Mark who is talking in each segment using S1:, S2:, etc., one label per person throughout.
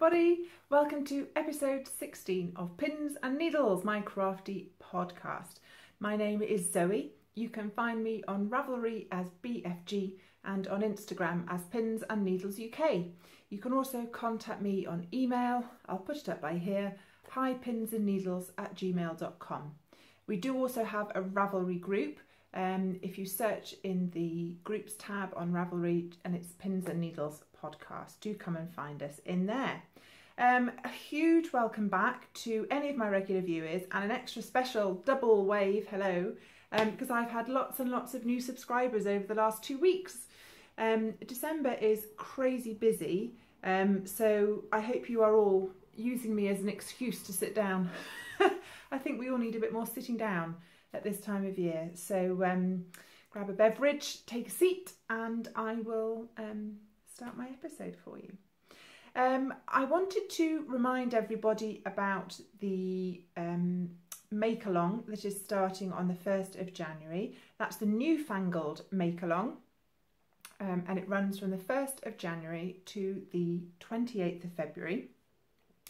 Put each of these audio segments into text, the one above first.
S1: everybody, welcome to episode 16 of Pins and Needles, my crafty podcast. My name is Zoe. You can find me on Ravelry as BFG and on Instagram as Pins and Needles UK. You can also contact me on email, I'll put it up by here, hipinsandneedles@gmail.com. We do also have a Ravelry group. If you search in the groups tab on Ravelry and it's Pins and Needles podcast, do come and find us in there. A huge welcome back to any of my regular viewers and an extra special double wave hello because I've had lots and lots of new subscribers over the last 2 weeks. December is crazy busy, so I hope you are all using me as an excuse to sit down. I think we all need a bit more sitting down at this time of year. So grab a beverage, take a seat, and I will start my episode for you. I wanted to remind everybody about the Make Along that is starting on the 1st of January. That's the newfangled Make Along, and it runs from the 1st of January to the 28th of February.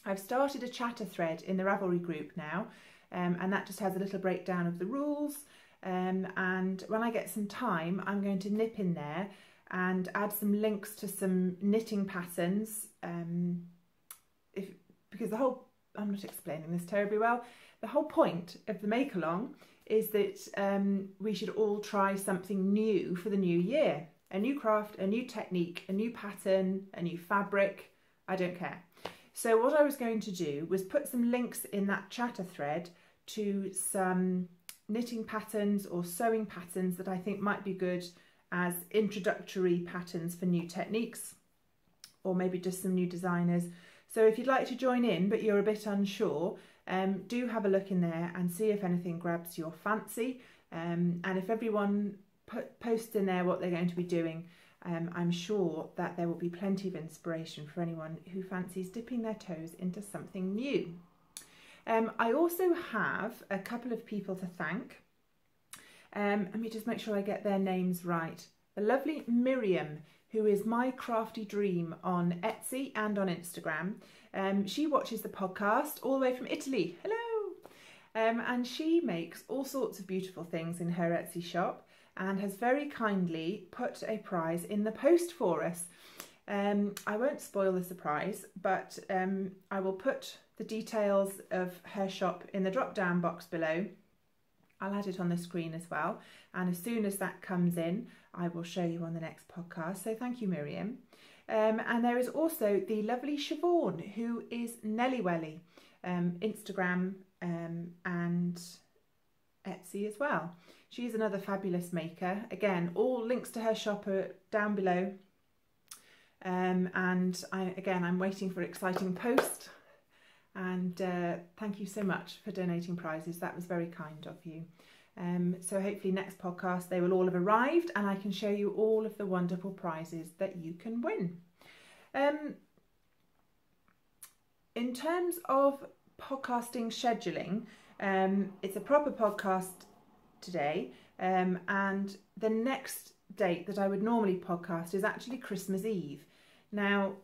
S1: I've started a chatter thread in the Ravelry group now, and that just has a little breakdown of the rules, and when I get some time I'm going to nip in there and add some links to some knitting patterns, because the whole, I'm not explaining this terribly well, the whole point of the Make Along is that we should all try something new for the new year. A new craft, a new technique, a new pattern, a new fabric, I don't care. So what I was going to do was put some links in that chatter thread to some knitting patterns or sewing patterns that I think might be good as introductory patterns for new techniques, or maybe just some new designers. So if you'd like to join in but you're a bit unsure, do have a look in there and see if anything grabs your fancy, and if everyone posts in there what they're going to be doing, I'm sure that there will be plenty of inspiration for anyone who fancies dipping their toes into something new. I also have a couple of people to thank. Let me just make sure I get their names right. The lovely Miriam, who is My Crafty Dream on Etsy and on Instagram. She watches the podcast all the way from Italy. Hello! And she makes all sorts of beautiful things in her Etsy shop and has very kindly put a prize in the post for us. I won't spoil the surprise, but I will put the details of her shop in the drop-down box below. I'll add it on the screen as well, and as soon as that comes in I will show you on the next podcast, so thank you Miriam. And there is also the lovely Siobhan, who is Nelly Welly, Instagram and Etsy as well. She's another fabulous maker. Again, all links to her shop are down below, and I'm waiting for an exciting post. And thank you so much for donating prizes. That was very kind of you. So hopefully next podcast they will all have arrived and I can show you all of the wonderful prizes that you can win. In terms of podcasting scheduling, it's a proper podcast today, and the next date that I would normally podcast is actually Christmas Eve. Now,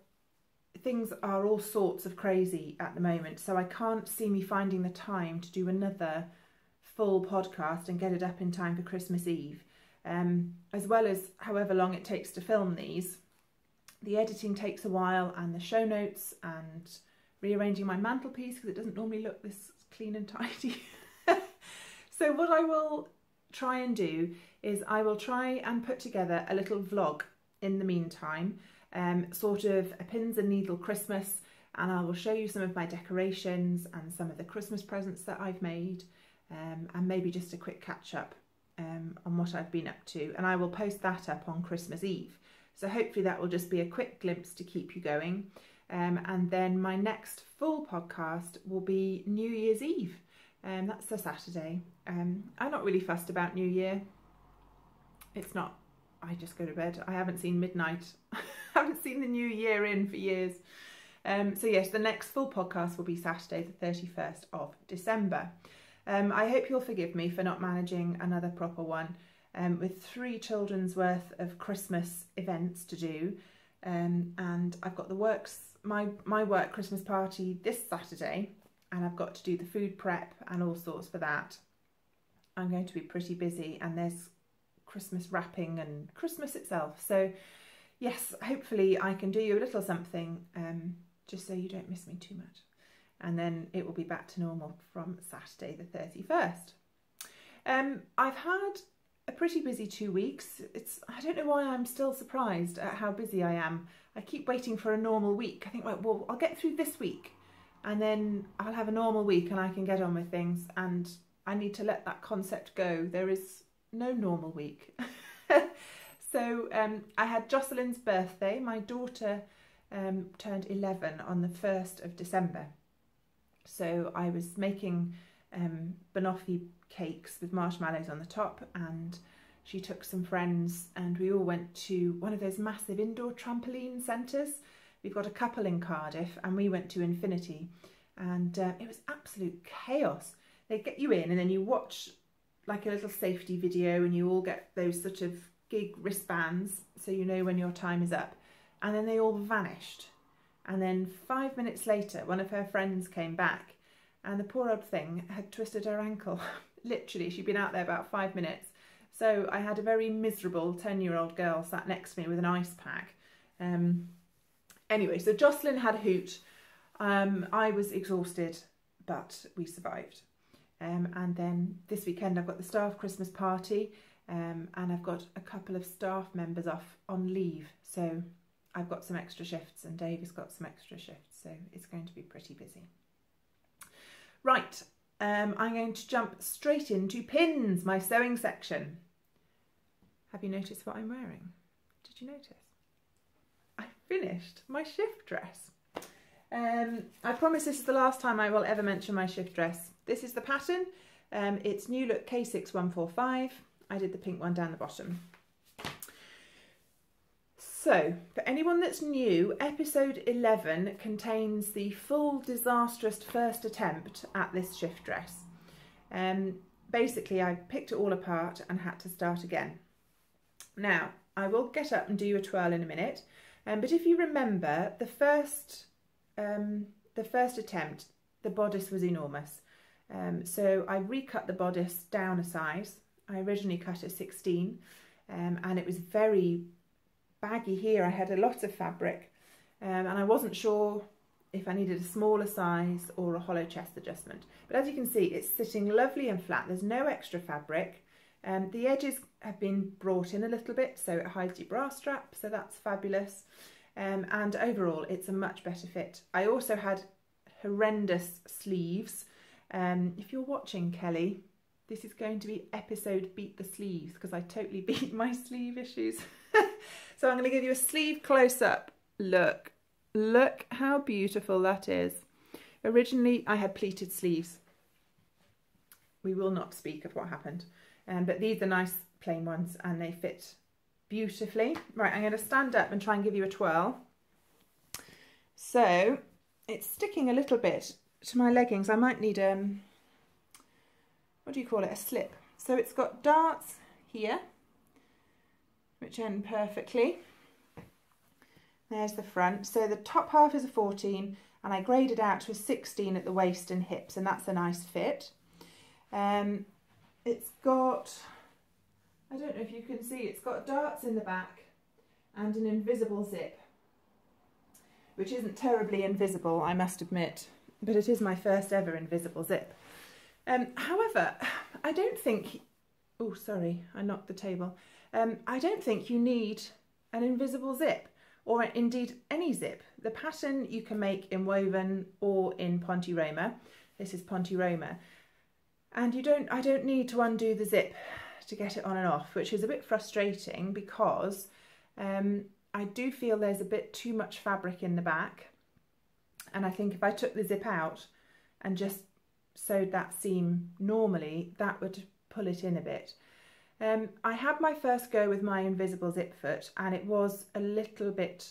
S1: things are all sorts of crazy at the moment, so I can't see me finding the time to do another full podcast and get it up in time for Christmas Eve, as well as however long it takes to film these. The editing takes a while, and the show notes, and rearranging my mantelpiece because it doesn't normally look this clean and tidy. So what I will try and do is I will try and put together a little vlog in the meantime, sort of a pins and needle Christmas, and I will show you some of my decorations and some of the Christmas presents that I've made, and maybe just a quick catch up on what I've been up to, and I will post that up on Christmas Eve. So hopefully that will just be a quick glimpse to keep you going, and then my next full podcast will be New Year's Eve. That's the Saturday. I'm not really fussed about New Year. It's not, I just go to bed. I haven't seen midnight. I haven't seen the new year in for years. So yes, the next full podcast will be Saturday the 31st of December. I hope you'll forgive me for not managing another proper one, with 3 children's worth of Christmas events to do. And I've got the works my work Christmas party this Saturday, and I've got to do the food prep and all sorts for that. I'm going to be pretty busy, and there's Christmas wrapping and Christmas itself. So yes, hopefully I can do you a little something, just so you don't miss me too much. And then it will be back to normal from Saturday the 31st. I've had a pretty busy 2 weeks. I don't know why I'm still surprised at how busy I am. I keep waiting for a normal week. I think, well, I'll get through this week and then I'll have a normal week and I can get on with things, and I need to let that concept go. There is no normal week. So I had Jocelyn's birthday. My daughter turned 11 on the 1st of December. So I was making banoffee cakes with marshmallows on the top, and she took some friends and we all went to one of those massive indoor trampoline centres. We've got a couple in Cardiff, and we went to Infinity, and it was absolute chaos. They get you in and then you watch like a little safety video, and you all get those sort of gig wristbands so you know when your time is up, and then they all vanished. And then 5 minutes later, one of her friends came back, and the poor old thing had twisted her ankle. Literally, she'd been out there about 5 minutes. So I had a very miserable 10-year-old girl sat next to me with an ice pack. Anyway, so Jocelyn had a hoot. I was exhausted, but we survived. And then this weekend I've got the staff Christmas party, and I've got a couple of staff members off on leave. So I've got some extra shifts, and Dave has got some extra shifts. So it's going to be pretty busy. Right, I'm going to jump straight into pins, my sewing section. Have you noticed what I'm wearing? Did you notice? I finished my shift dress. I promise this is the last time I will ever mention my shift dress. This is the pattern. It's New Look K6145. I did the pink one down the bottom. So, for anyone that's new, episode 11 contains the full disastrous first attempt at this shift dress. Basically, I picked it all apart and had to start again. Now, I will get up and do a twirl in a minute, but if you remember, the first attempt, the bodice was enormous. So I recut the bodice down a size. I originally cut a 16, and it was very baggy here. I had a lot of fabric, and I wasn't sure if I needed a smaller size or a hollow chest adjustment. But as you can see, it's sitting lovely and flat. There's no extra fabric. The edges have been brought in a little bit, so it hides your bra strap, so that's fabulous. And overall, it's a much better fit. I also had horrendous sleeves. If you're watching, Kelly, this is going to be episode Beat the Sleeves, because I totally beat my sleeve issues. So I'm going to give you a sleeve close-up. Look how beautiful that is. Originally, I had pleated sleeves. We will not speak of what happened. But these are nice plain ones, and they fit beautifully. Right, I'm going to stand up and try and give you a twirl. So it's sticking a little bit to my leggings. I might need what do you call it, a slip. So it's got darts here, which end perfectly. There's the front. So the top half is a 14, and I graded out to a 16 at the waist and hips, and that's a nice fit. It's got, I don't know if you can see, it's got darts in the back and an invisible zip, which isn't terribly invisible, I must admit, but it is my first ever invisible zip. However, I don't think, oh sorry, I knocked the table. I don't think you need an invisible zip, or indeed any zip. The pattern you can make in woven or in Ponte Roma. This is Ponte Roma. And I don't need to undo the zip to get it on and off, which is a bit frustrating because I do feel there's a bit too much fabric in the back. And I think if I took the zip out and just sewed that seam normally, that would pull it in a bit. I had my first go with my invisible zip foot, and it was a little bit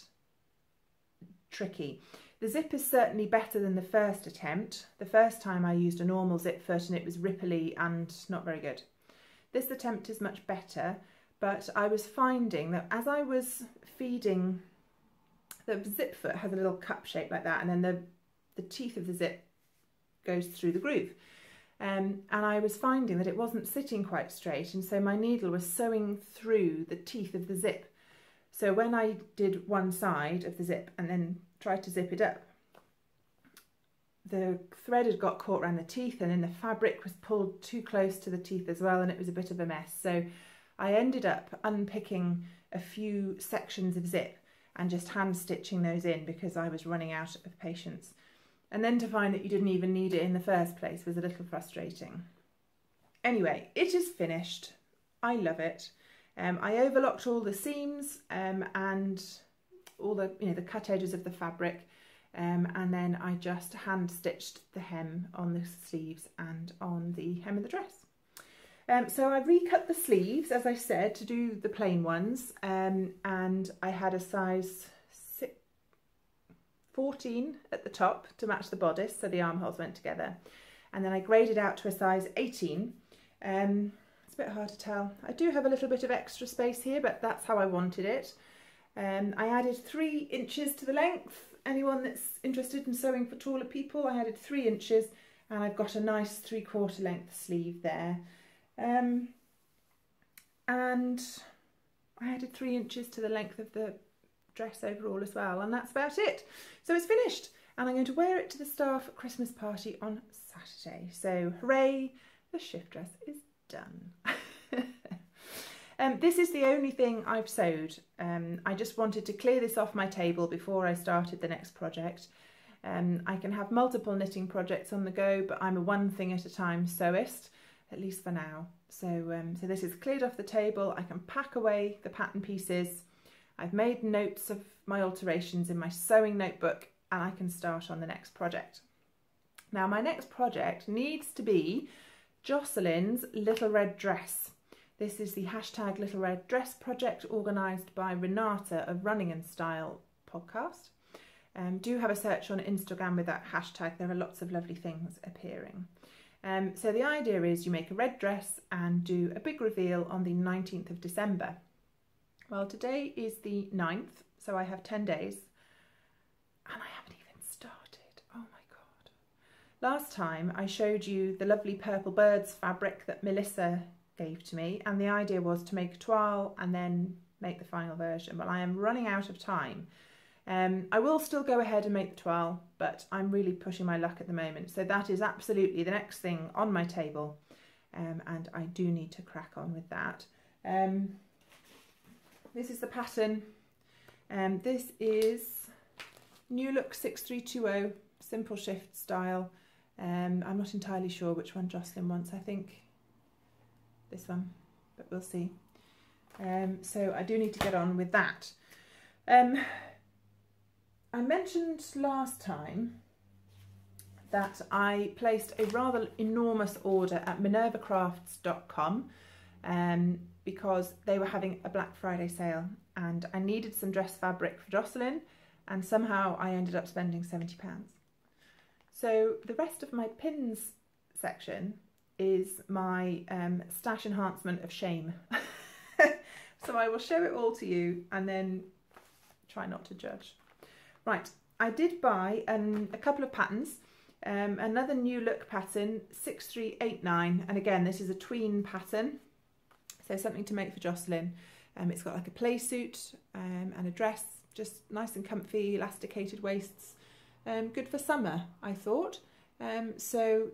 S1: tricky. The zip is certainly better than the first attempt. The first time I used a normal zip foot and it was ripply and not very good. This attempt is much better, but I was finding that as I was feeding the zip foot has a little cup shape like that, and then the teeth of the zip goes through the groove. And I was finding that it wasn't sitting quite straight, and so my needle was sewing through the teeth of the zip. So when I did one side of the zip and then tried to zip it up, the thread had got caught around the teeth, and then the fabric was pulled too close to the teeth as well, and it was a bit of a mess. So I ended up unpicking a few sections of zip and just hand stitching those in because I was running out of patience. And then to find that you didn't even need it in the first place was a little frustrating. Anyway, it is finished. I love it. I overlocked all the seams and all the the cut edges of the fabric, and then I just hand stitched the hem on the sleeves and on the hem of the dress. So I recut the sleeves, as I said, to do the plain ones, and I had a size 14 at the top to match the bodice, so the armholes went together, and then I graded out to a size 18. It's a bit hard to tell. I do have a little bit of extra space here, but that's how I wanted it. I added 3 inches to the length. Anyone that's interested in sewing for taller people, I added 3 inches, and I've got a nice 3/4 length sleeve there. And I added 3 inches to the length of the dress overall as well, and that's about it. So it's finished, and I'm going to wear it to the staff Christmas party on Saturday. So hooray, the shift dress is done. This is the only thing I've sewed. I just wanted to clear this off my table before I started the next project. I can have multiple knitting projects on the go, but I'm a one thing at a time sewist, at least for now. So this is cleared off the table. I can pack away the pattern pieces. I've made notes of my alterations in my sewing notebook, and I can start on the next project. Now my next project needs to be Jocelyn's Little Red Dress. This is the hashtag Little Red Dress project organised by Renata of Running and Style podcast. Do have a search on Instagram with that hashtag. There are lots of lovely things appearing. So the idea is you make a red dress and do a big reveal on the 19th of December. Well, today is the 9th, so I have 10 days, and I haven't even started. Oh my God. Last time I showed you the lovely Purple Birds fabric that Melissa gave to me, and the idea was to make a toile and then make the final version. Well, I am running out of time. I will still go ahead and make the toile, but I'm really pushing my luck at the moment. So that is absolutely the next thing on my table, and I do need to crack on with that. This is the pattern. This is New Look 6320, simple shift style. I'm not entirely sure which one Jocelyn wants. I think this one, but we'll see. So I do need to get on with that. I mentioned last time that I placed a rather enormous order at minervacrafts.com because they were having a Black Friday sale, and I needed some dress fabric for Jocelyn, and somehow I ended up spending £70. So the rest of my pins section is my stash enhancement of shame. So I will show it all to you and then try not to judge. Right, I did buy a couple of patterns. Another New Look pattern, 6389, and again this is a tween pattern, so something to make for Jocelyn. It's got like a play suit and a dress, just nice and comfy, elasticated waists, good for summer, I thought. So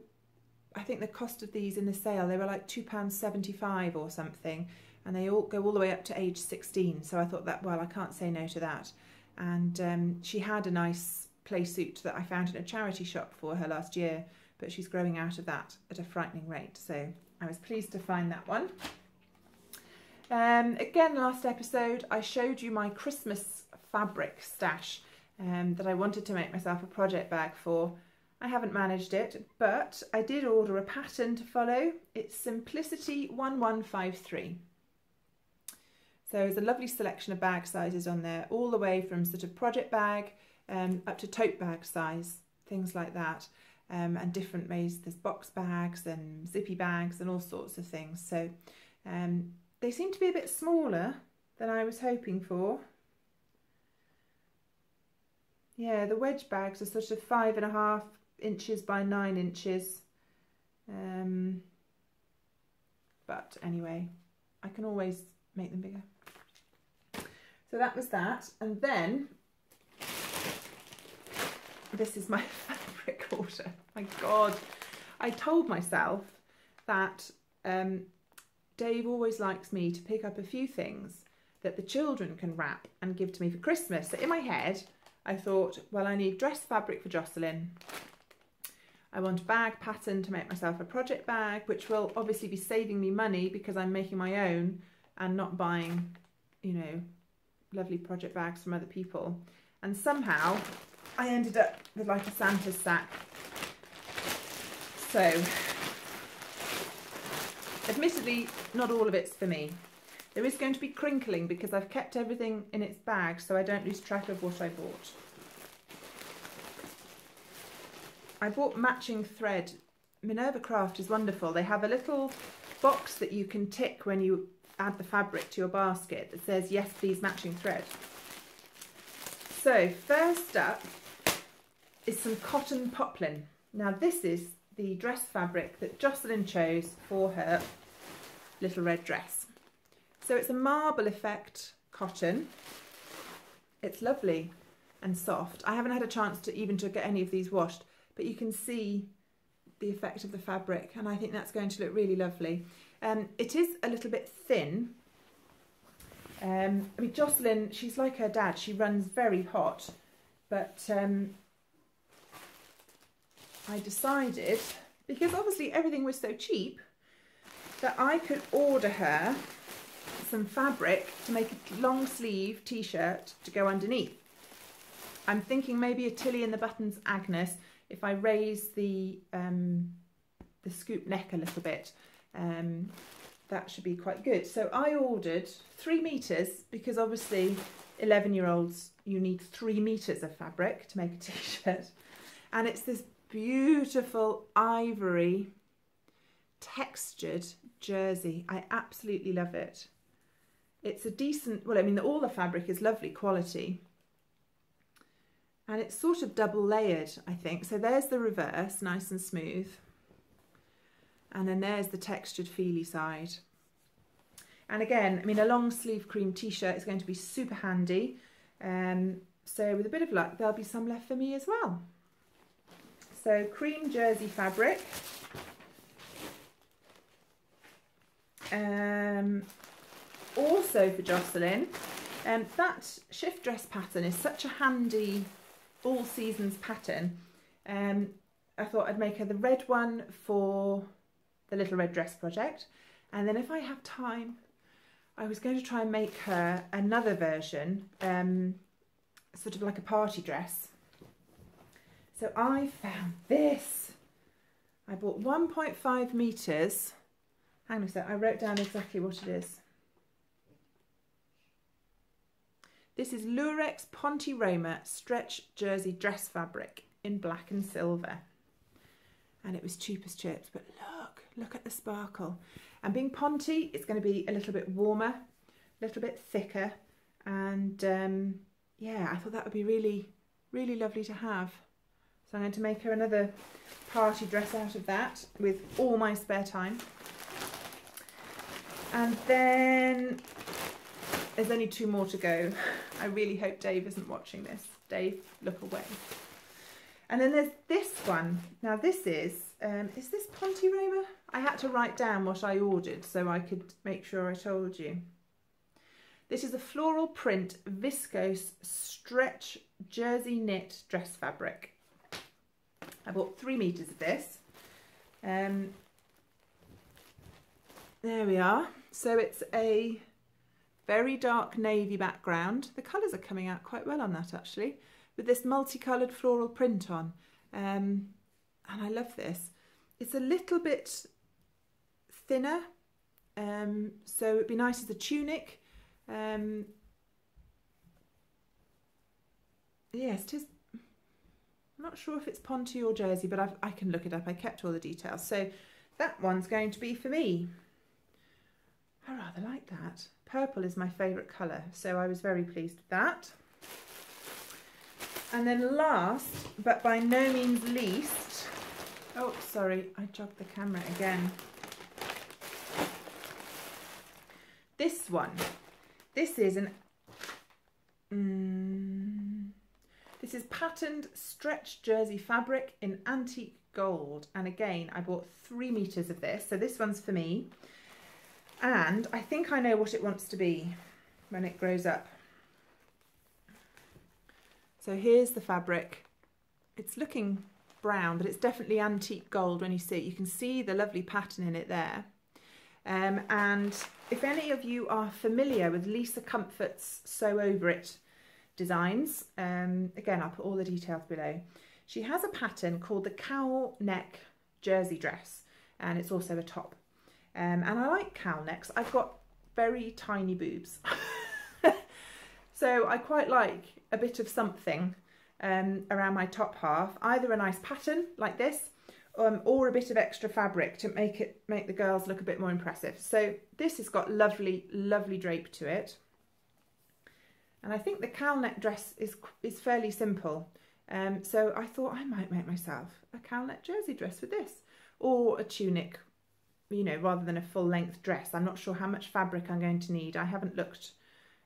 S1: I think the cost of these in the sale, they were like £2.75 or something, and they all go all the way up to age 16, so I thought that, well, I can't say no to that. And she had a nice play suit that I found in a charity shop for her last year, but she's growing out of that at a frightening rate, so I was pleased to find that one. Again, last episode I showed you my Christmas fabric stash that I wanted to make myself a project bag for. I haven't managed it, but I did order a pattern to follow. It's Simplicity 1153. So there's a lovely selection of bag sizes on there, all the way from sort of project bag up to tote bag size, things like that, and different ways. There's box bags and zippy bags and all sorts of things. So they seem to be a bit smaller than I was hoping for. Yeah, the wedge bags are sort of 5.5 inches by 9 inches. But anyway, I can always make them bigger. So that was that. And then this is my fabric order. My God, I told myself that Dave always likes me to pick up a few things that the children can wrap and give to me for Christmas. So in my head, I thought, well, I need dress fabric for Jocelyn. I want a bag pattern to make myself a project bag, which will obviously be saving me money because I'm making my own and not buying, you know, lovely project bags from other people. And somehow I ended up with like a Santa's sack. So, admittedly, not all of it's for me. There is going to be crinkling because I've kept everything in its bag so I don't lose track of what I bought. I bought matching thread. Minerva Craft is wonderful. They have a little box that you can tick when you add the fabric to your basket that says, yes, please, matching thread. So first up is some cotton poplin. Now this is the dress fabric that Jocelyn chose for her little red dress. So it's a marble effect cotton. It's lovely and soft. I haven't had a chance to even get any of these washed, but you can see the effect of the fabric, and I think that's going to look really lovely. It is a little bit thin. I mean, Jocelyn, she's like her dad, she runs very hot, but I decided, because obviously everything was so cheap, that I could order her some fabric to make a long sleeve t-shirt to go underneath. I'm thinking maybe a Tilly in the Buttons Agnes, if I raise the scoop neck a little bit, that should be quite good. So I ordered 3 meters because obviously 11-year-olds, you need 3 meters of fabric to make a t-shirt. And it's this beautiful ivory textured jersey. I absolutely love it. It's a decent, well, I mean, all the fabric is lovely quality. And it's sort of double layered, I think. So there's the reverse, nice and smooth. And then there's the textured feely side. And again, I mean, a long sleeve cream t-shirt is going to be super handy. So with a bit of luck, there'll be some left for me as well. So cream jersey fabric. Also for Jocelyn, that shift dress pattern is such a handy all seasons pattern. I thought I'd make her the red one for the little red dress project, and then if I have time I was going to try and make her another version, sort of like a party dress. So I found this. I bought 1.5 meters. Hang on a sec, I wrote down exactly what it is. This is Lurex Ponte Roma stretch jersey dress fabric in black and silver. And it was cheap as chips, but look at the sparkle. And being Ponte, it's going to be a little bit warmer, a little bit thicker. And yeah, I thought that would be really, really lovely to have. So I'm going to make her another party dress out of that with all my spare time. And then there's only 2 more to go. I really hope Dave isn't watching this. Dave, look away. And then there's this one. Now this is this Ponte Roma? I had to write down what I ordered so I could make sure I told you. This is a floral print viscose stretch jersey knit dress fabric. I bought 3 meters of this. There we are. So it's a very dark navy background. The colours are coming out quite well on that actually, with this multicoloured floral print on. And I love this. It's a little bit thinner, so it'd be nice as a tunic. Yes, it is. I'm not sure if it's Ponte or jersey, but I can look it up. I kept all the details. So that one's going to be for me. I rather like that. Purple is my favourite colour, so I was very pleased with that. And then last, but by no means least, oh, sorry, I jogged the camera again. This one, this is this is patterned stretch jersey fabric in antique gold. And again, I bought 3 meters of this. So this one's for me. And I think I know what it wants to be when it grows up. So here's the fabric. It's looking brown, but it's definitely antique gold when you see it. You can see the lovely pattern in it there. And if any of you are familiar with Lisa Comfort's Sew Over It designs, again, I'll put all the details below. She has a pattern called the cowl neck jersey dress, and it's also a top. And I like cowl necks. I've got very tiny boobs. So I quite like a bit of something around my top half, either a nice pattern like this, or a bit of extra fabric to make the girls look a bit more impressive. So this has got lovely, lovely drape to it. And I think the cowl neck dress is fairly simple. So I thought I might make myself a cowl neck jersey dress with this, or a tunic, you know, rather than a full length dress. I'm not sure how much fabric I'm going to need. I haven't looked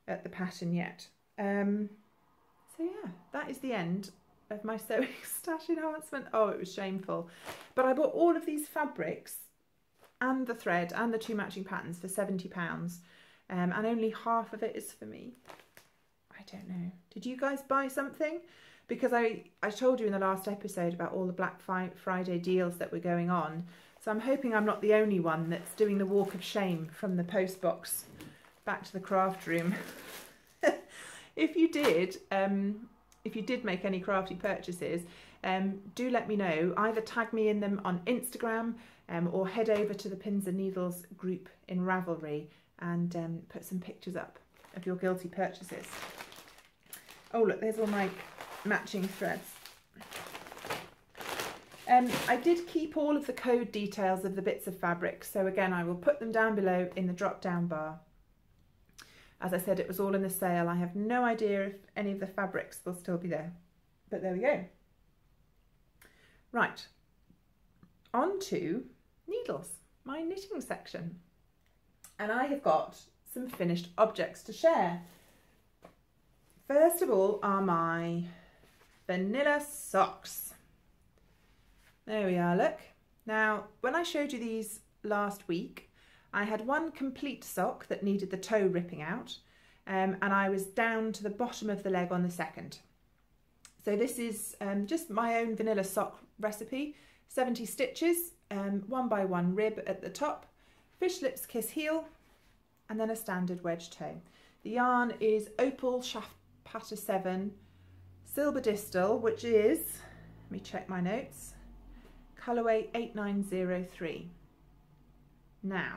S1: at the pattern yet. So yeah, that is the end of my sewing stash enhancement. Oh, it was shameful. But I bought all of these fabrics and the thread and the 2 matching patterns for £70. And only half of it is for me. I don't know. Did you guys buy something? Because I told you in the last episode about all the Black Friday deals that were going on. So I'm hoping I'm not the only one that's doing the walk of shame from the post box back to the craft room. If you did make any crafty purchases, do let me know. Either tag me in them on Instagram or head over to the Pins and Needles group in Ravelry and put some pictures up of your guilty purchases. Oh look, there's all my matching threads. I did keep all of the code details of the bits of fabric, so again I will put them down below in the drop down bar. As I said, it was all in the sale. I have no idea if any of the fabrics will still be there, but there we go. Right, on to needles, my knitting section. And I have got some finished objects to share. First of all are my vanilla socks. There we are, look. Now, when I showed you these last week, I had one complete sock that needed the toe ripping out, and I was down to the bottom of the leg on the second. So this is just my own vanilla sock recipe, 70 stitches, 1 by 1 rib at the top, fish lips kiss heel, and then a standard wedge toe. The yarn is Opal Shaft Patter 7, Silver Distal, which is, let me check my notes, colourway 8903. Now,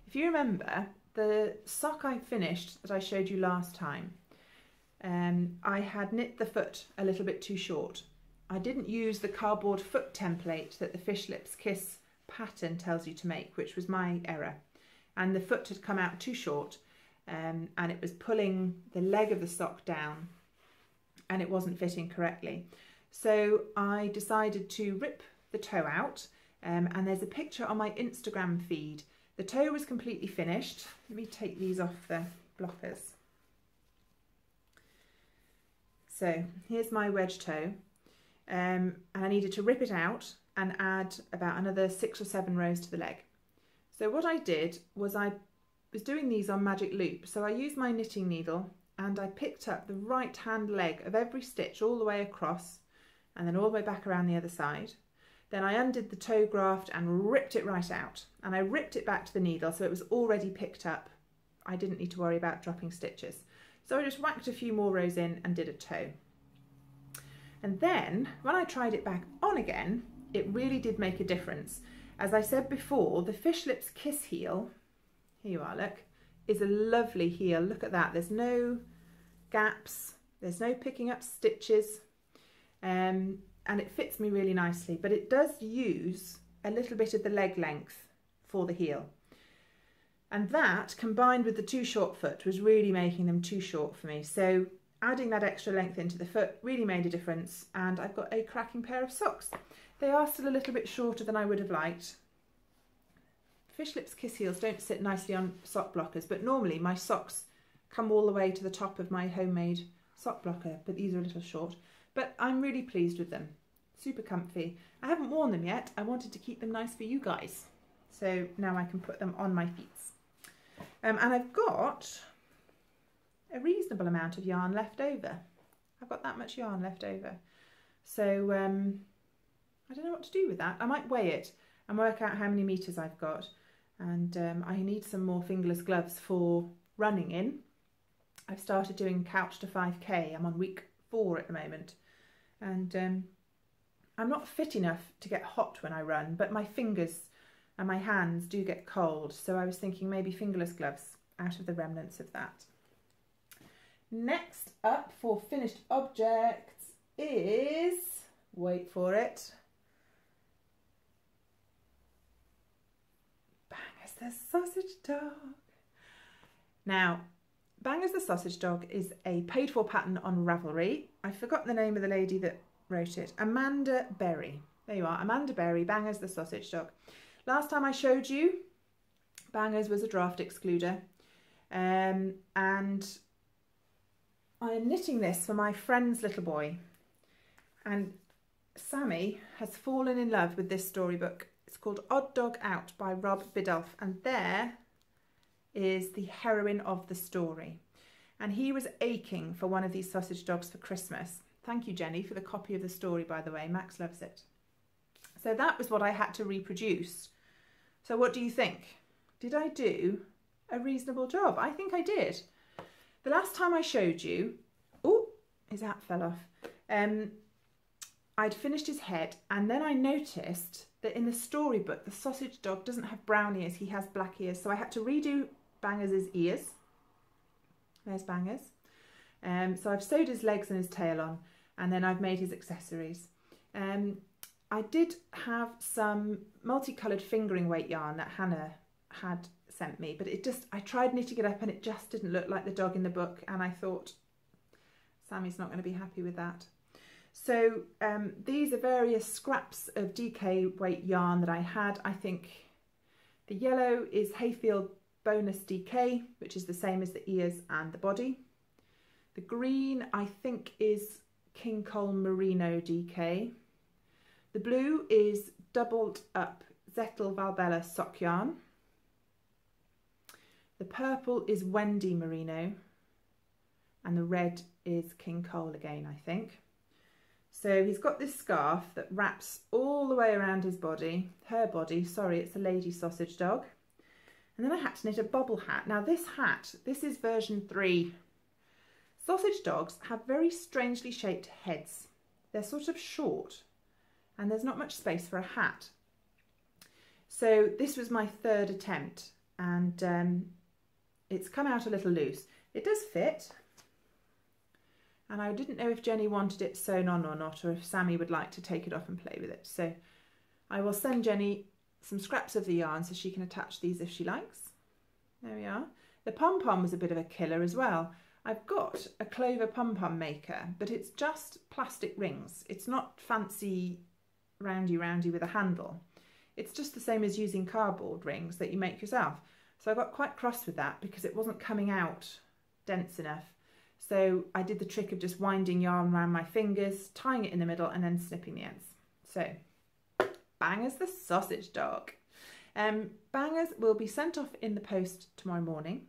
S1: if you remember, the sock I finished that I showed you last time, I had knit the foot a little bit too short. I didn't use the cardboard foot template that the Fish Lips Kiss pattern tells you to make, which was my error. And the foot had come out too short, and it was pulling the leg of the sock down, and it wasn't fitting correctly. So I decided to rip the toe out, and there's a picture on my Instagram feed. The toe was completely finished. Let me take these off the blockers. So here's my wedge toe, and I needed to rip it out and add about another 6 or 7 rows to the leg. So what I did was I was doing these on magic loop. So I used my knitting needle and I picked up the right hand leg of every stitch all the way across and then all the way back around the other side. Then I undid the toe graft and ripped it right out, and I ripped it back to the needle so it was already picked up. I didn't need to worry about dropping stitches. So I just whacked a few more rows in and did a toe. And then when I tried it back on again, it really did make a difference. As I said before, the Fish Lips Kiss heel, here you are, look, is a lovely heel. Look at that, there's no gaps, there's no picking up stitches. And it fits me really nicely, but it does use a little bit of the leg length for the heel. And that, combined with the too short foot, was really making them too short for me. So adding that extra length into the foot really made a difference, and I've got a cracking pair of socks. They are still a little bit shorter than I would have liked. Fish Lips Kiss Heels don't sit nicely on sock blockers, but normally my socks come all the way to the top of my homemade sock blocker, but these are a little short. But I'm really pleased with them. Super comfy. I haven't worn them yet. I wanted to keep them nice for you guys. So now I can put them on my feet. And I've got a reasonable amount of yarn left over. I've got that much yarn left over. So I don't know what to do with that. I might weigh it and work out how many meters I've got. And I need some more fingerless gloves for running in. I've started doing Couch to 5K. I'm on week 4 at the moment. And I'm not fit enough to get hot when I run, but my fingers and my hands do get cold. So I was thinking maybe fingerless gloves out of the remnants of that. Next up for finished objects is, wait for it, Bangers the Sausage Dog. Now, Bangers the Sausage Dog is a paid for pattern on Ravelry. I forgot the name of the lady that wrote it. Amanda Berry. There you are, Amanda Berry, Bangers the Sausage Dog. Last time I showed you, Bangers was a draft excluder. And I am knitting this for my friend's little boy. And Sammy has fallen in love with this storybook. It's called Odd Dog Out by Rob Biddulph. And there is the heroine of the story. And he was aching for one of these sausage dogs for Christmas. Thank you, Jenny, for the copy of the story, by the way. Max loves it. So that was what I had to reproduce. So what do you think? Did I do a reasonable job? I think I did. The last time I showed you, oh, his hat fell off. I'd finished his head, and then I noticed that in the storybook, the sausage dog doesn't have brown ears, he has black ears. So I had to redo Bangers' ears. There's Bangers. So I've sewed his legs and his tail on, and then I've made his accessories. I did have some multicoloured fingering weight yarn that Hannah had sent me, but I tried knitting it up and it just didn't look like the dog in the book, and I thought Sammy's not going to be happy with that. So these are various scraps of DK weight yarn that I had. I think the yellow is Hayfield Bonus DK, which is the same as the ears and the body. The green, I think, is King Cole Merino DK. The blue is doubled up Zettel Valbella sock yarn. The purple is Wendy Merino. And the red is King Cole again, I think. So he's got this scarf that wraps all the way around his body, her body, sorry, it's a lady sausage dog. And then I had to knit a bobble hat. Now this hat, this is version 3. Sausage dogs have very strangely shaped heads. They're sort of short and there's not much space for a hat. So this was my 3rd attempt, and it's come out a little loose. It does fit. And I didn't know if Jenny wanted it sewn on or not, or if Sammy would like to take it off and play with it. So I will send Jenny some scraps of the yarn so she can attach these if she likes. There we are. The pom-pom was a bit of a killer as well. I've got a Clover pom-pom maker, but it's just plastic rings. It's not fancy roundy with a handle. It's just the same as using cardboard rings that you make yourself. So I got quite cross with that because it wasn't coming out dense enough. So I did the trick of just winding yarn around my fingers, tying it in the middle and then snipping the ends. So Bangers the Sausage Dog. Bangers will be sent off in the post tomorrow morning.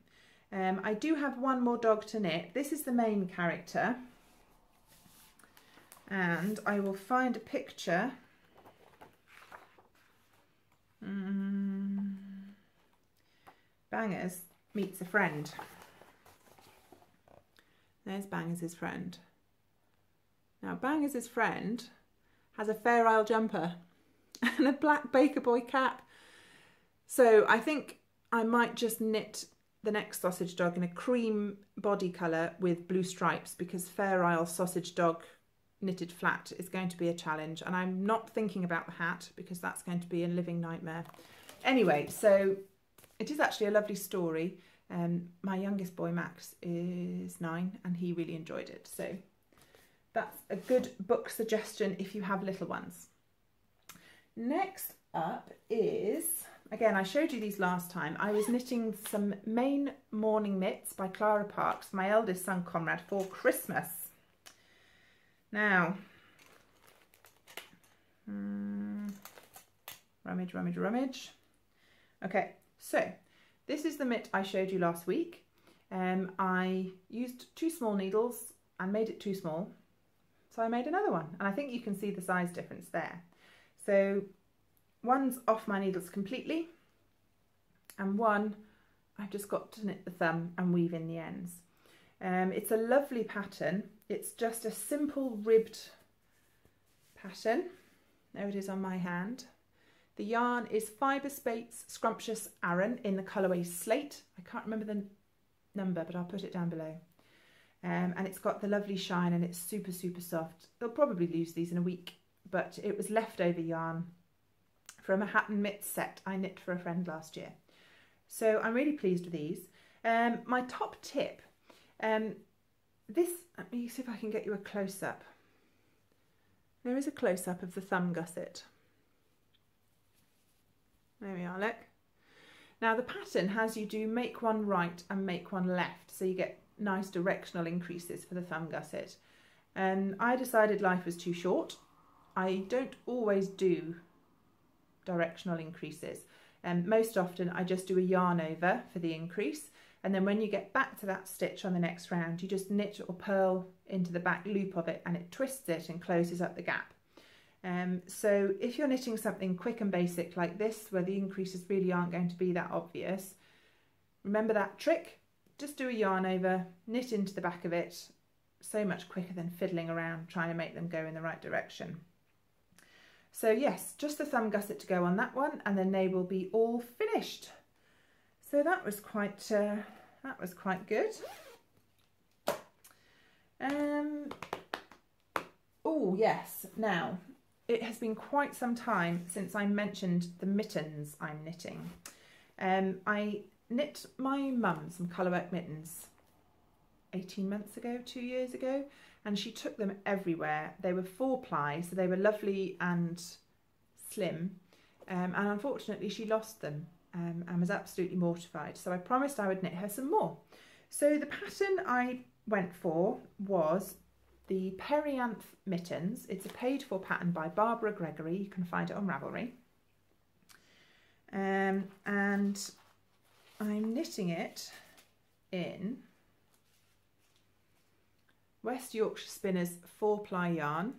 S1: I do have one more dog to knit. This is the main character. And I will find a picture. Bangers meets a friend. There's Bangers' friend. Now Bangers' friend has a Fair Isle jumper and a black Baker Boy cap. So I think I might just knit the next sausage dog in a cream body colour with blue stripes, because Fair Isle sausage dog knitted flat is going to be a challenge, and I'm not thinking about the hat because that's going to be a living nightmare. Anyway, so it is actually a lovely story. My youngest boy, Max, is 9 and he really enjoyed it. So that's a good book suggestion if you have little ones. Next up is, again, I showed you these last time. I was knitting some Maine Morning Mitts by Clara Parks, my eldest son Conrad, for Christmas. Now, rummage. Okay, so this is the mitt I showed you last week. I used 2 small needles and made it too small, so I made another one, and I think you can see the size difference there. So one's off my needles completely, and one I've just got to knit the thumb and weave in the ends. It's a lovely pattern. It's just a simple ribbed pattern. There it is on my hand. The yarn is Fibre Spates Scrumptious Aran in the colourway Slate. I can't remember the number, but I'll put it down below. And it's got the lovely shine and it's super, super soft. They'll probably lose these in a week, but it was leftover yarn from a hat and mitt set I knit for a friend last year. So I'm really pleased with these. My top tip, let me see if I can get you a close-up. There is a close-up of the thumb gusset. There we are, look. Now the pattern has you do make one right and make one left, so you get nice directional increases for the thumb gusset. And I decided life was too short. I don't always do directional increases, and most often I just do a yarn over for the increase, and then when you get back to that stitch on the next round, you just knit or purl into the back loop of it and it twists it and closes up the gap. So if you're knitting something quick and basic like this, where the increases really aren't going to be that obvious, remember that trick. Just do a yarn over, knit into the back of it. So much quicker than fiddling around trying to make them go in the right direction. So yes, just the thumb gusset to go on that one, and then they will be all finished. So that was quite good. Oh yes, now it has been quite some time since I mentioned the mittens I'm knitting. I knit my mum some colourwork mittens 18 months ago, 2 years ago, and she took them everywhere. They were 4-ply, so they were lovely and slim, and unfortunately she lost them and was absolutely mortified. So I promised I would knit her some more. So the pattern I went for was the Perianth mittens. It's a paid for pattern by Barbara Gregory. You can find it on Ravelry. And I'm knitting it in West Yorkshire Spinners 4-ply yarn,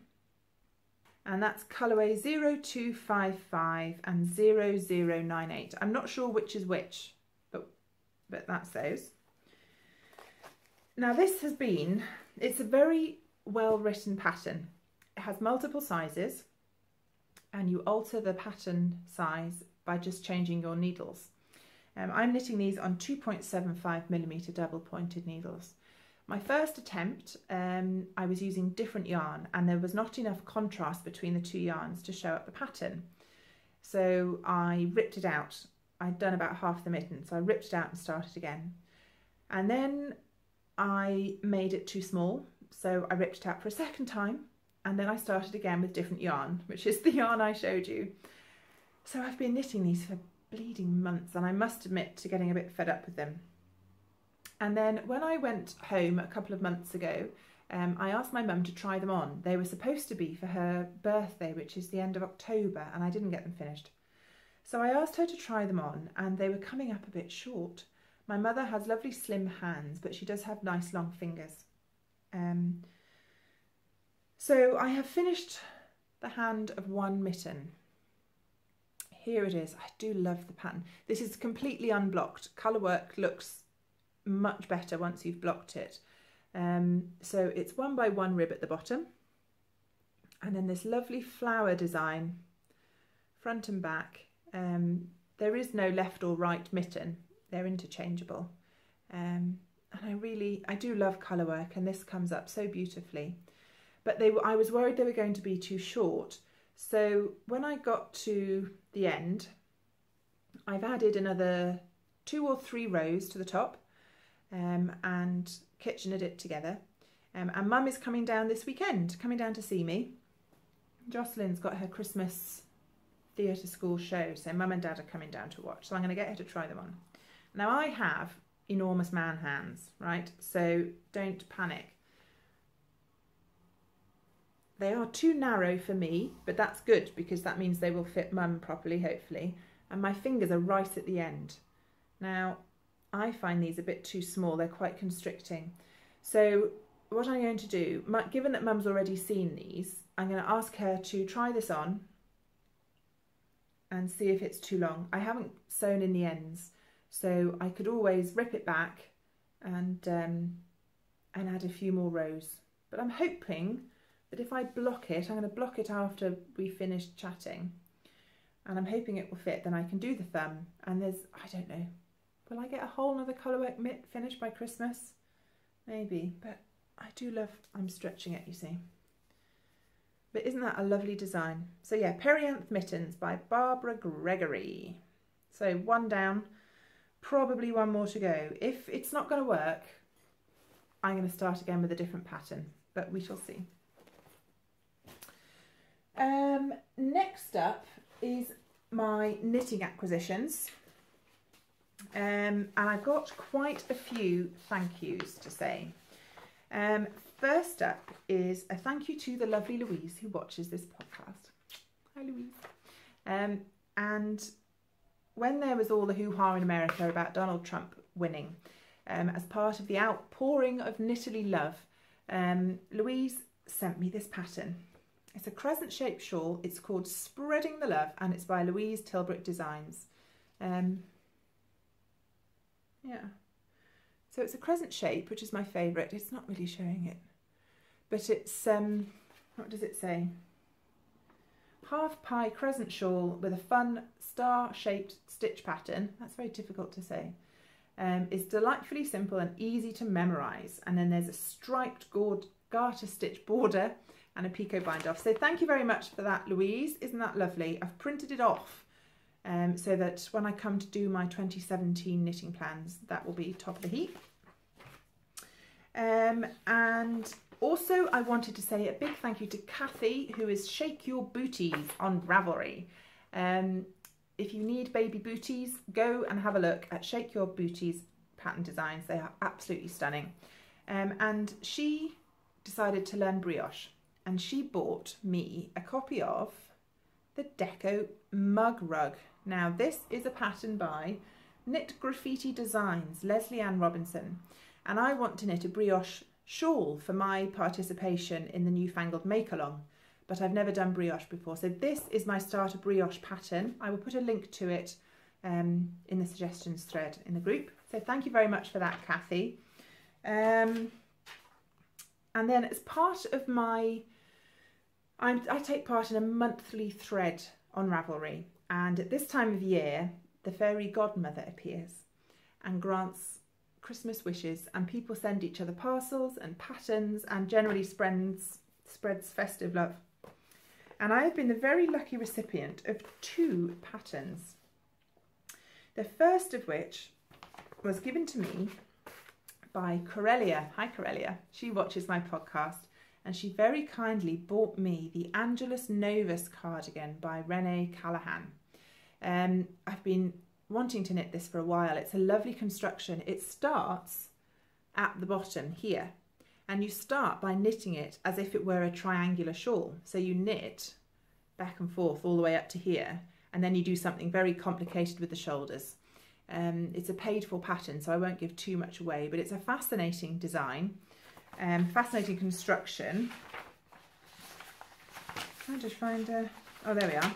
S1: and that's colourway 0255 and 0098. I'm not sure which is which, but that's those. Now this has been, it's a very well written pattern. It has multiple sizes, and you alter the pattern size by just changing your needles. I'm knitting these on 2.75mm double pointed needles. My first attempt, I was using different yarn, and there was not enough contrast between the 2 yarns to show up the pattern. So I ripped it out. I'd done about half the mitten, so I ripped it out and started again. And then I made it too small, so I ripped it out for a second time, and then I started again with different yarn, which is the yarn I showed you. So I've been knitting these for bleeding months, and I must admit to getting a bit fed up with them. And then when I went home a couple of months ago, I asked my mum to try them on. They were supposed to be for her birthday, which is the end of October, and I didn't get them finished. So I asked her to try them on, and they were coming up a bit short. My mother has lovely slim hands, but she does have nice long fingers. So I have finished the hand of one mitten. Here it is. I do love the pattern. This is completely unblocked. Colourwork looks much better once you've blocked it. So it's 1 by 1 rib at the bottom, and then this lovely flower design front and back. There is no left or right mitten, they're interchangeable, and I do love colourwork, and this comes up so beautifully. But I was worried they were going to be too short, so when I got to the end, I've added another 2 or 3 rows to the top, and kitchened it together. And Mum is coming down this weekend, coming down to see me. Jocelyn's got her Christmas theatre school show, so Mum and Dad are coming down to watch. So I'm going to get her to try them on. Now I have enormous man hands, right? So don't panic. They are too narrow for me, but that's good because that means they will fit Mum properly, hopefully. And my fingers are right at the end. Now, I find these a bit too small. They're quite constricting. So what I'm going to do, given that Mum's already seen these, I'm going to ask her to try this on and see if it's too long. I haven't sewn in the ends, so I could always rip it back and add a few more rows. But I'm hoping that if I block it, I'm going to block it after we finish chatting, and I'm hoping it will fit. Then I can do the thumb, and there's, I don't know, will I get a whole other colourwork finished by Christmas? Maybe, but I do love, I'm stretching it, you see. But isn't that a lovely design? So yeah, Perianth Mittens by Barbara Gregory. So one down, probably one more to go. If it's not going to work, I'm going to start again with a different pattern, but we shall see. Next up is my knitting acquisitions. And I've got quite a few thank yous to say. First up is a thank you to the lovely Louise who watches this podcast. Hi Louise. And when there was all the hoo-ha in America about Donald Trump winning, as part of the outpouring of knitterly love, Louise sent me this pattern. It's a crescent-shaped shawl. It's called Spreading the Love, and it's by Louise Tilbrook Designs. Yeah. So it's a crescent shape, which is my favourite. It's not really showing it. But it's, what does it say? Half pie crescent shawl with a fun star-shaped stitch pattern. That's very difficult to say. It's delightfully simple and easy to memorise. And then there's a striped garter stitch border and a picot bind off. So thank you very much for that, Louise. Isn't that lovely? I've printed it off so that when I come to do my 2017 knitting plans, that will be top of the heap. And also I wanted to say a big thank you to Kathy, who is Shake Your Booties on Ravelry. If you need baby booties, go and have a look at Shake Your Booties pattern designs. They are absolutely stunning. And she decided to learn brioche, and she bought me a copy of the Deco Mug Rug. Now this is a pattern by Knit Graffiti Designs, Leslie Ann Robinson, and I want to knit a brioche shawl for my participation in the newfangled make-along, but I've never done brioche before. So this is my starter brioche pattern. I will put a link to it in the suggestions thread in the group. So thank you very much for that, Kathy. And then as part of my, I take part in a monthly thread on Ravelry, and at this time of year the fairy godmother appears and grants Christmas wishes, and people send each other parcels and patterns and generally spreads festive love. And I have been the very lucky recipient of 2 patterns. The first of which was given to me by Corelia. Hi Corelia. She watches my podcast, and she very kindly bought me the Angelus Novus cardigan by Renee Callahan. I've been wanting to knit this for a while. It's a lovely construction. It starts at the bottom here, and you start by knitting it as if it were a triangular shawl. So you knit back and forth all the way up to here, and then you do something very complicated with the shoulders. It's a paid for pattern, so I won't give too much away, but it's a fascinating design, fascinating construction. I'll just find oh, there we are.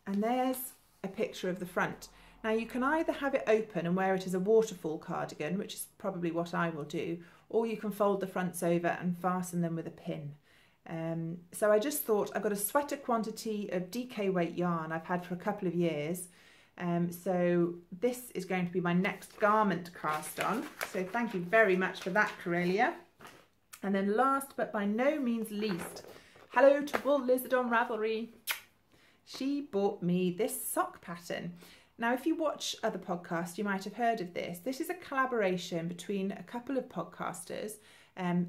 S1: And there's a picture of the front. Now you can either have it open and wear it as a waterfall cardigan, which is probably what I will do, or you can fold the fronts over and fasten them with a pin. So I just thought, I've got a sweater quantity of DK weight yarn I've had for a couple of years. So this is going to be my next garment cast on. So thank you very much for that, Corelia. And then last but by no means least, hello to Wool Lizard on Ravelry. She bought me this sock pattern. Now, if you watch other podcasts, you might have heard of this. This is a collaboration between a couple of podcasters,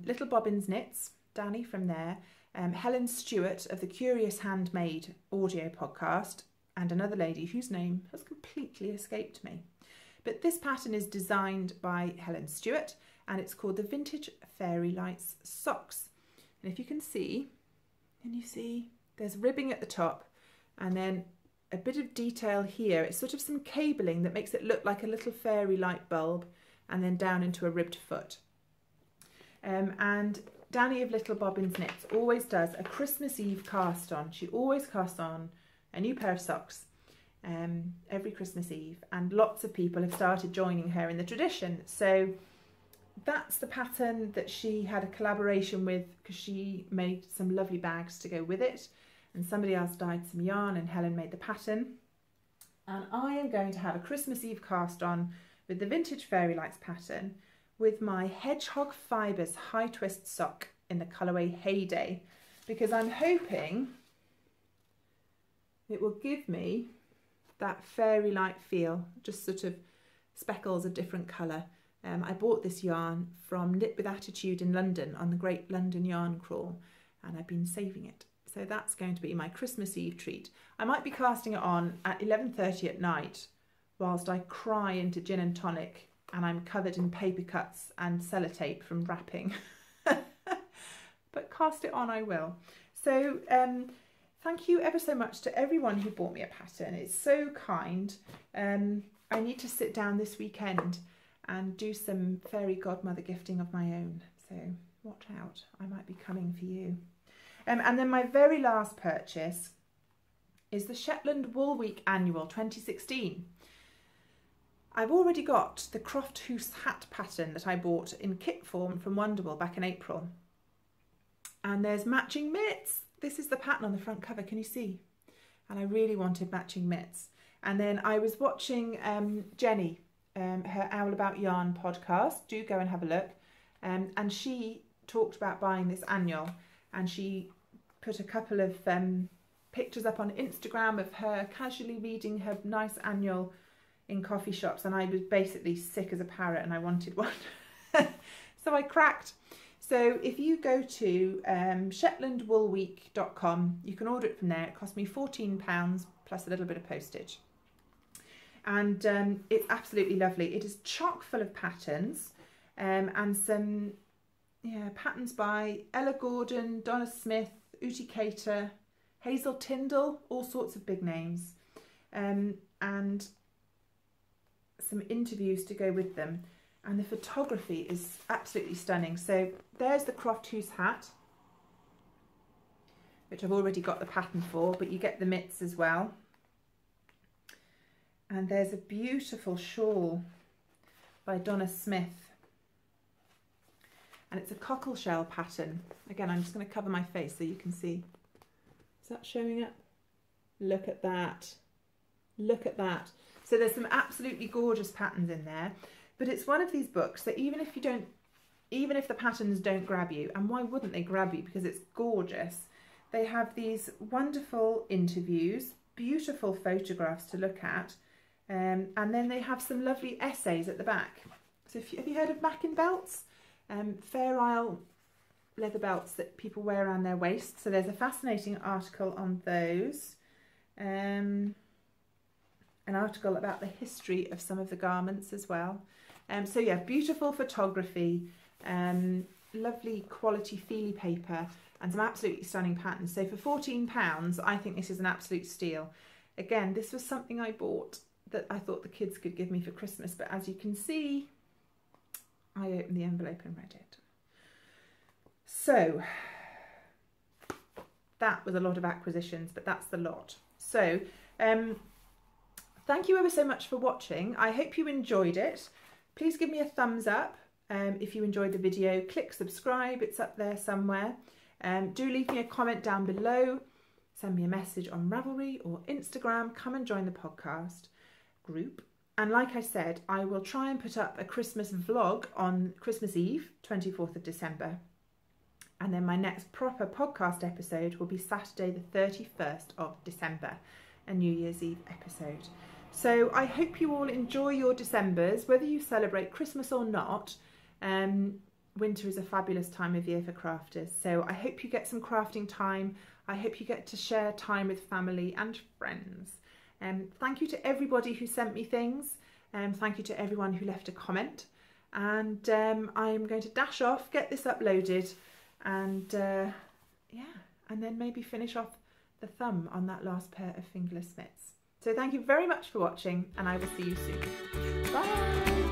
S1: Little Bobbins Knits, Danny from there, Helen Stewart of the Curious Handmade audio podcast, and another lady whose name has completely escaped me. But this pattern is designed by Helen Stewart, and it's called the Vintage Fairy Lights Socks. And if you can see, there's ribbing at the top, and then a bit of detail here. It's sort of some cabling that makes it look like a little fairy light bulb, and then down into a ribbed foot. And Danny of Little Bobbins Knits always does a Christmas Eve cast on. She always casts on a new pair of socks every Christmas Eve, and lots of people have started joining her in the tradition. So that's the pattern that she had a collaboration with, because she made some lovely bags to go with it, and somebody else dyed some yarn, and Helen made the pattern. And I am going to have a Christmas Eve cast on with the Vintage Fairy Lights pattern with my Hedgehog Fibres high twist sock in the colourway Heyday, because I'm hoping it will give me that fairy light feel, just sort of speckles of different colour. I bought this yarn from Knit with Attitude in London on the Great London Yarn Crawl, and I've been saving it. So that's going to be my Christmas Eve treat. I might be casting it on at 11:30 at night whilst I cry into gin and tonic and I'm covered in paper cuts and sellotape from wrapping. But cast it on I will. So thank you ever so much to everyone who bought me a pattern. It's so kind. I need to sit down this weekend and do some fairy godmother gifting of my own. So watch out, I might be coming for you. And then my very last purchase is the Shetland Wool Week Annual 2016. I've already got the Croft Hoose hat pattern that I bought in kit form from Wonderwool back in April. And there's matching mitts. This is the pattern on the front cover, can you see? And I really wanted matching mitts. And then I was watching Jenny, her Owl About Yarn podcast. Do go and have a look. And she talked about buying this annual, and she put a couple of pictures up on Instagram of her casually reading her nice annual in coffee shops, and I was basically sick as a parrot and I wanted one. So I cracked. So if you go to shetlandwoolweek.com, you can order it from there. It cost me £14 plus a little bit of postage. And it's absolutely lovely. It is chock full of patterns and some patterns by Ella Gordon, Donna Smith, Uti Cater, Hazel Tyndall, all sorts of big names, and some interviews to go with them. And the photography is absolutely stunning. So there's the Croft Hoose hat, which I've already got the pattern for, but you get the mitts as well. And there's a beautiful shawl by Donna Smith. And it's a cockle shell pattern. Again, I'm just going to cover my face so you can see. Is that showing up? Look at that. Look at that. So there's some absolutely gorgeous patterns in there. But it's one of these books that even if the patterns don't grab you, and why wouldn't they grab you, because it's gorgeous, they have these wonderful interviews, beautiful photographs to look at, and then they have some lovely essays at the back. So have you heard of Mackin belts? Fair Isle leather belts that people wear around their waist. So there's a fascinating article on those. An article about the history of some of the garments as well. So yeah, beautiful photography, lovely quality feely paper, and some absolutely stunning patterns. So for £14, I think this is an absolute steal. Again, this was something I bought that I thought the kids could give me for Christmas, but as you can see, I opened the envelope and read it. So that was a lot of acquisitions, but that's the lot. So thank you ever so much for watching. I hope you enjoyed it. Please give me a thumbs up if you enjoyed the video. Click subscribe, it's up there somewhere. Do leave me a comment down below. Send me a message on Ravelry or Instagram. Come and join the podcast group. And like I said, I will try and put up a Christmas vlog on Christmas Eve, 24th of December. And then my next proper podcast episode will be Saturday the 31st of December, a New Year's Eve episode. So I hope you all enjoy your Decembers, whether you celebrate Christmas or not. Winter is a fabulous time of year for crafters, so I hope you get some crafting time. I hope you get to share time with family and friends. Thank you to everybody who sent me things. Thank you to everyone who left a comment. And I'm going to dash off, get this uploaded, and yeah, and then maybe finish off the thumb on that last pair of fingerless mitts. So thank you very much for watching, and I will see you soon. Bye!